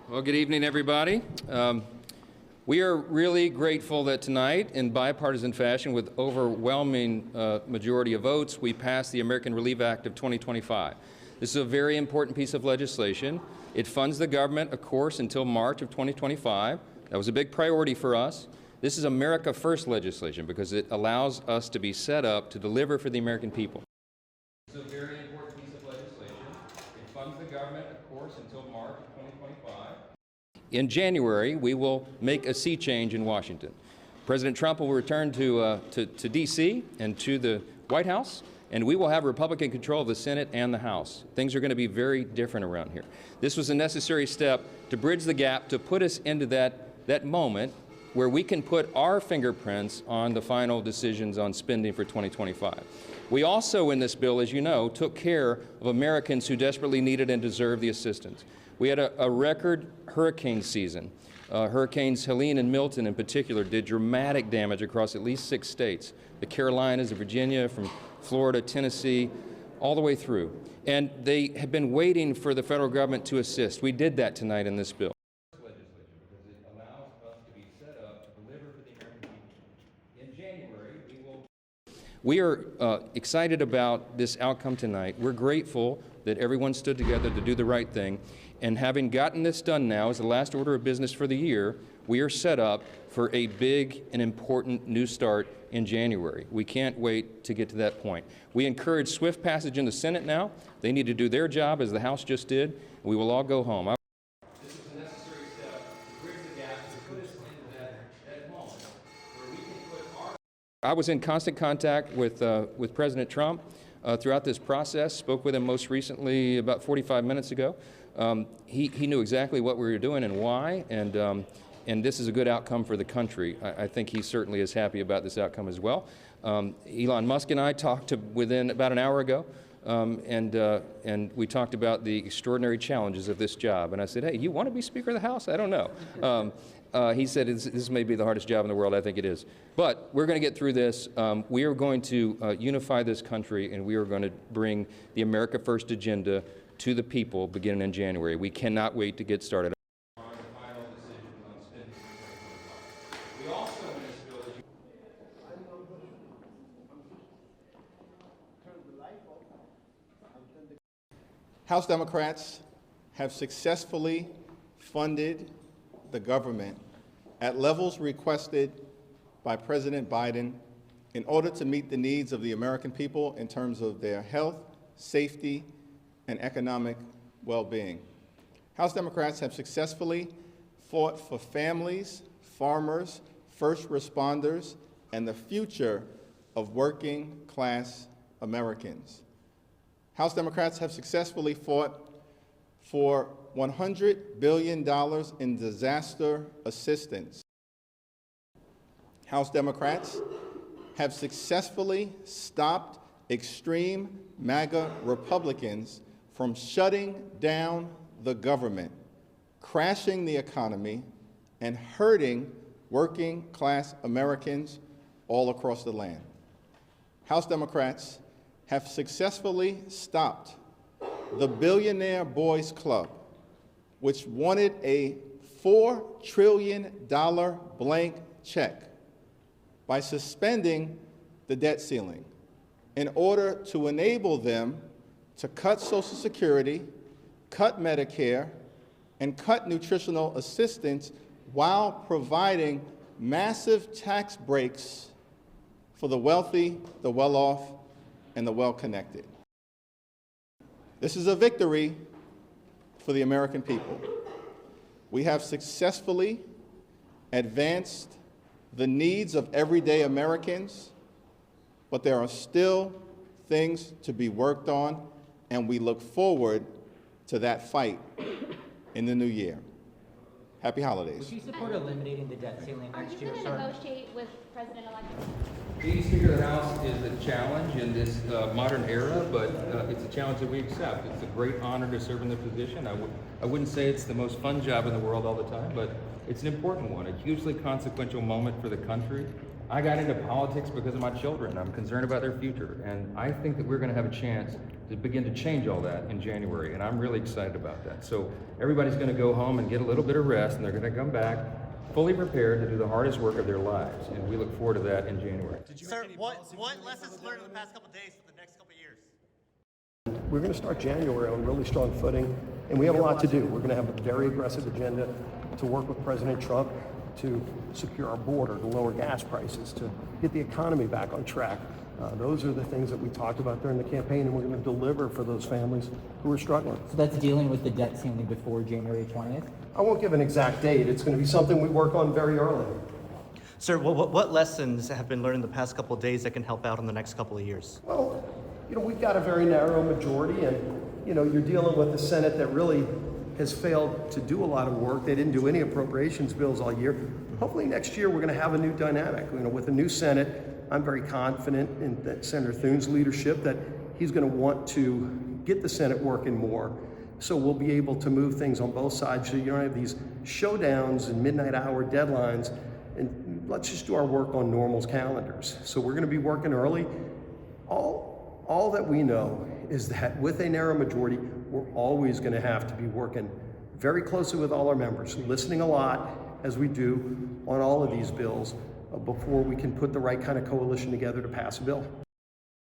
Well, good evening, everybody. We are really grateful that tonight, in bipartisan fashion, with overwhelming majority of votes, we passed the American Relief Act of 2025. This is a very important piece of legislation. It funds the government, of course, until March of 2025. That was a big priority for us. This is America First legislation because it allows us to be set up to deliver for the American people. It's a very important piece of legislation. It funds the government, of course, until March of 2025. In January, we will make a sea change in Washington. President Trump will return to D.C. and to the White House, and we will have Republican control of the Senate and the House. Things are going to be very different around here. This was a necessary step to bridge the gap, to put us into that moment where we can put our fingerprints on the final decisions on spending for 2025. We also, in this bill, as you know, took care of Americans who desperately needed and deserved the assistance. We had a record hurricane season. Hurricanes Helene and Milton in particular did dramatic damage across at least 6 states, the Carolinas, Virginia, from Florida, Tennessee, all the way through. And they have been waiting for the federal government to assist. We did that tonight in this bill. Because it allows us to be set up to deliver for the American people. In January, we are excited about this outcome tonight. We're grateful that everyone stood together to do the right thing. And having gotten this done now as the last order of business for the year, we are set up for a big and important new start in January. We can't wait to get to that point. We encourage swift passage in the Senate now. They need to do their job as the House just did. We will all go home. This is a necessary step to bridge the gap to put us into that moment where we can put our... I was in constant contact with President Trump throughout this process, spoke with him most recently about 45 minutes ago. He knew exactly what we were doing and why, and this is a good outcome for the country. I think he certainly is happy about this outcome as well. Elon Musk and I talked within about an hour ago, and we talked about the extraordinary challenges of this job. And I said, hey, you want to be Speaker of the House? I don't know. He said, this may be the hardest job in the world. I think it is. But we're going to get through this. We are going to unify this country, and we are going to bring the America First agenda to the people beginning in January. We cannot wait to get started. We also, in this bill, House Democrats have successfully funded the government at levels requested by President Biden in order to meet the needs of the American people in terms of their health, safety, and economic well-being. House Democrats have successfully fought for families, farmers, first responders, and the future of working-class Americans. House Democrats have successfully fought for $100 billion in disaster assistance. House Democrats have successfully stopped extreme MAGA Republicans from shutting down the government, crashing the economy, and hurting working-class Americans all across the land. House Democrats have successfully stopped the Billionaire Boys Club, which wanted a $4 trillion blank check, by suspending the debt ceiling in order to enable them to cut Social Security, cut Medicare, and cut nutritional assistance while providing massive tax breaks for the wealthy, the well-off, and the well-connected. This is a victory for the American people. We have successfully advanced the needs of everyday Americans, but there are still things to be worked on, and we look forward to that fight in the new year. Happy holidays. Would you support eliminating the debt ceiling next year, sir? Are you going to negotiate with President-elect? Being Speaker of the House is a challenge in this modern era, but it's a challenge that we accept. It's a great honor to serve in the position. I wouldn't say it's the most fun job in the world all the time, but it's an important one, a hugely consequential moment for the country. I got into politics because of my children. I'm concerned about their future, and I think that we're going to have a chance to begin to change all that in January, and I'm really excited about that. So everybody's going to go home and get a little bit of rest, and they're going to come back fully prepared to do the hardest work of their lives, and we look forward to that in January. Sir, what lessons learned in the past couple of days for the next couple of years? We're going to start January on really strong footing, and we have a lot to do. We're going to have a very aggressive agenda to work with President Trump to secure our border, to lower gas prices, to get the economy back on track. Those are the things that we talked about during the campaign, and we're going to deliver for those families who are struggling. So that's dealing with the debt ceiling before January 20th? I won't give an exact date. It's going to be something we work on very early. Sir, what lessons have been learned in the past couple of days that can help out in the next couple of years? Well, we've got a very narrow majority, and, you're dealing with the Senate that really has failed to do a lot of work. They didn't do any appropriations bills all year. Hopefully next year we're going to have a new dynamic. With a new Senate, I'm very confident in that Senator Thune's leadership that he's going to want to get the Senate working more. So we'll be able to move things on both sides so you don't have these showdowns and midnight hour deadlines. And let's just do our work on normal's calendars. So we're going to be working early. All that we know is that with a narrow majority, we're always going to have to be working very closely with all our members, listening a lot as we do on all of these bills before we can put the right kind of coalition together to pass a bill.